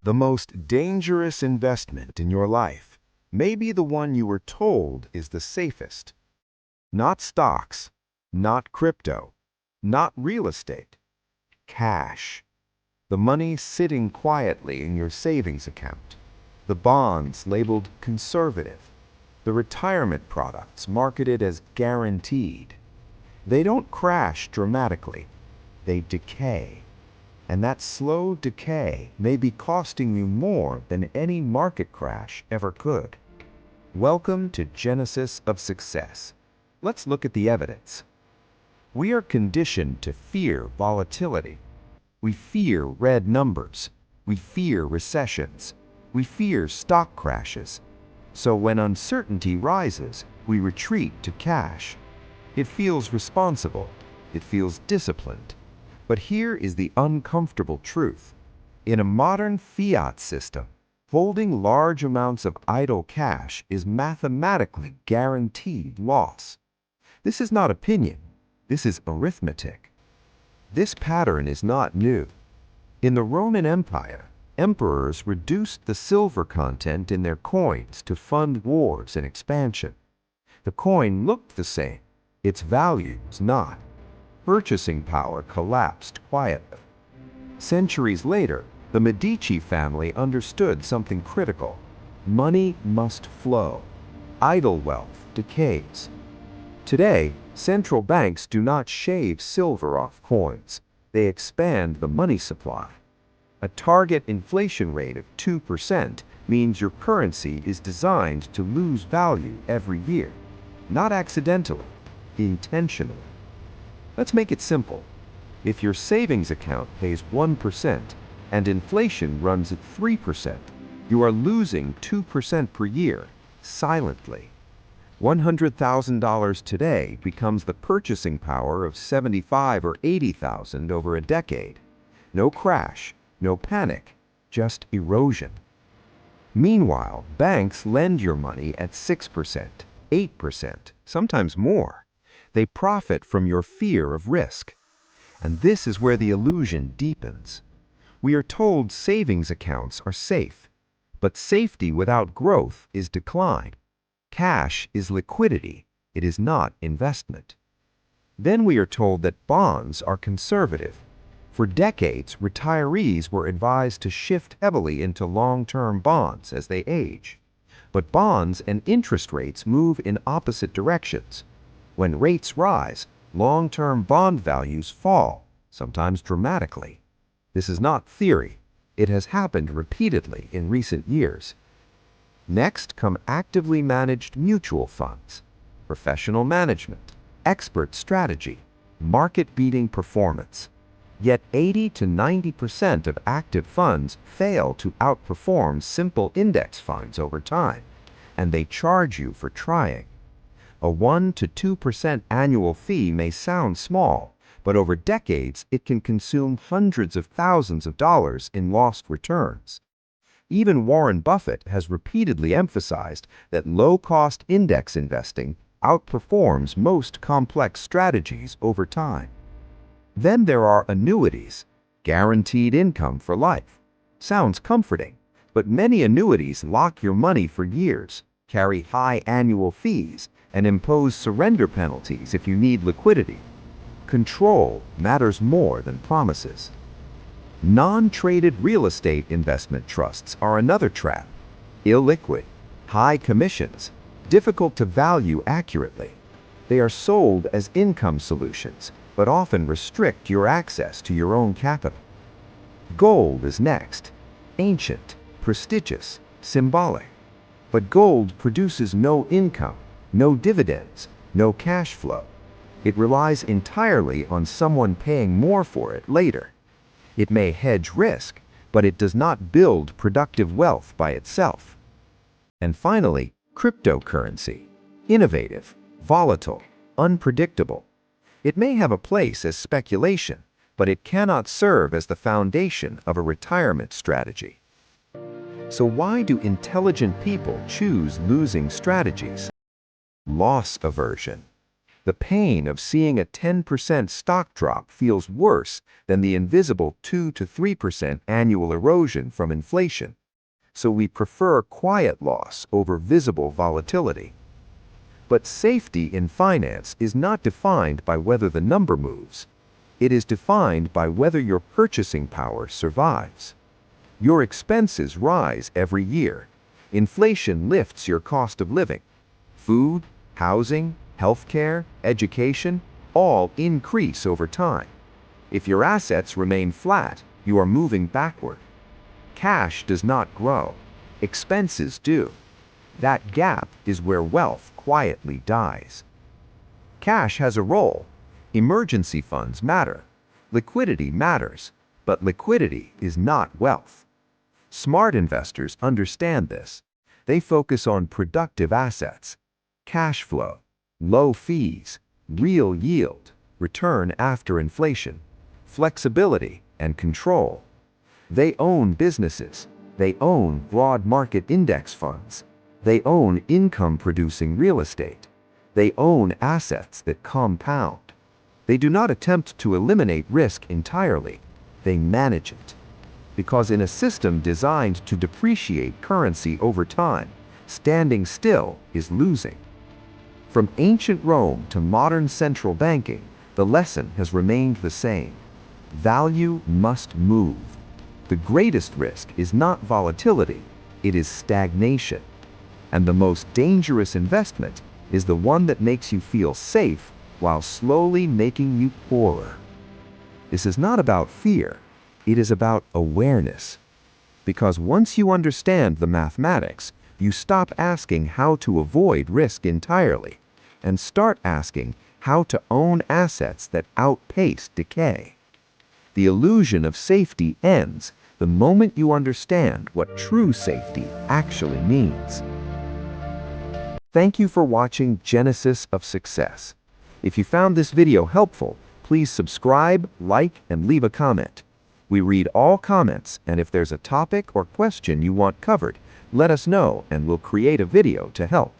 The most dangerous investment in your life may be the one you were told is the safest. Not stocks, not crypto, not real estate. Cash. The money sitting quietly in your savings account. The bonds labeled conservative. The retirement products marketed as guaranteed. They don't crash dramatically. They decay. And that slow decay may be costing you more than any market crash ever could. Welcome to Genesis of Success. Let's look at the evidence. We are conditioned to fear volatility. We fear red numbers. We fear recessions. We fear stock crashes. So when uncertainty rises, we retreat to cash. It feels responsible. It feels disciplined. But here is the uncomfortable truth. In a modern fiat system, holding large amounts of idle cash is mathematically guaranteed loss. This is not opinion. This is arithmetic. This pattern is not new. In the Roman Empire, emperors reduced the silver content in their coins to fund wars and expansion. The coin looked the same. Its value was not. Purchasing power collapsed quietly. Centuries later, the Medici family understood something critical. Money must flow. Idle wealth decays. Today, central banks do not shave silver off coins. They expand the money supply. A target inflation rate of 2% means your currency is designed to lose value every year. Not accidentally, intentionally. Let's make it simple. If your savings account pays 1% and inflation runs at 3%, you are losing 2% per year, silently. $100,000 today becomes the purchasing power of $75,000 or $80,000 over a decade. No crash, no panic, just erosion. Meanwhile, banks lend your money at 6%, 8%, sometimes more. They profit from your fear of risk. And this is where the illusion deepens. We are told savings accounts are safe, but safety without growth is decline. Cash is liquidity. It is not investment. Then we are told that bonds are conservative. For decades, retirees were advised to shift heavily into long-term bonds as they age. But bonds and interest rates move in opposite directions. When rates rise, long-term bond values fall, sometimes dramatically. This is not theory. It has happened repeatedly in recent years. Next come actively managed mutual funds, professional management, expert strategy, market-beating performance. Yet 80 to 90% of active funds fail to outperform simple index funds over time, and they charge you for trying. A 1 to 2% annual fee may sound small, but over decades it can consume hundreds of thousands of dollars in lost returns. Even Warren Buffett has repeatedly emphasized that low-cost index investing outperforms most complex strategies over time. Then there are annuities, guaranteed income for life. Sounds comforting, but many annuities lock your money for years, carry high annual fees, and impose surrender penalties if you need liquidity. Control matters more than promises. Non-traded real estate investment trusts are another trap. Illiquid, high commissions, difficult to value accurately. They are sold as income solutions, but often restrict your access to your own capital. Gold is next. Ancient, prestigious, symbolic. But gold produces no income, no dividends, no cash flow. It relies entirely on someone paying more for it later. It may hedge risk, but it does not build productive wealth by itself. And finally, cryptocurrency. Innovative, volatile, unpredictable. It may have a place as speculation, but it cannot serve as the foundation of a retirement strategy. So why do intelligent people choose losing strategies? Loss aversion. The pain of seeing a 10% stock drop feels worse than the invisible 2 to 3% annual erosion from inflation. So we prefer quiet loss over visible volatility. But safety in finance is not defined by whether the number moves. It is defined by whether your purchasing power survives. Your expenses rise every year. Inflation lifts your cost of living. Food, housing, healthcare, education, all increase over time. If your assets remain flat, you are moving backward. Cash does not grow. Expenses do. That gap is where wealth quietly dies. Cash has a role. Emergency funds matter. Liquidity matters. But liquidity is not wealth. Smart investors understand this. They focus on productive assets, cash flow, low fees, real yield, return after inflation, flexibility, and control. They own businesses. They own broad market index funds. They own income-producing real estate. They own assets that compound. They do not attempt to eliminate risk entirely. They manage it. Because in a system designed to depreciate currency over time, standing still is losing. From ancient Rome to modern central banking, the lesson has remained the same. Value must move. The greatest risk is not volatility, it is stagnation. And the most dangerous investment is the one that makes you feel safe while slowly making you poorer. This is not about fear, it is about awareness. Because once you understand the mathematics, you stop asking how to avoid risk entirely and start asking how to own assets that outpace decay. The illusion of safety ends the moment you understand what true safety actually means. Thank you for watching Genesis of Success. If you found this video helpful, please subscribe, like, and leave a comment. We read all comments, and if there's a topic or question you want covered, let us know and we'll create a video to help.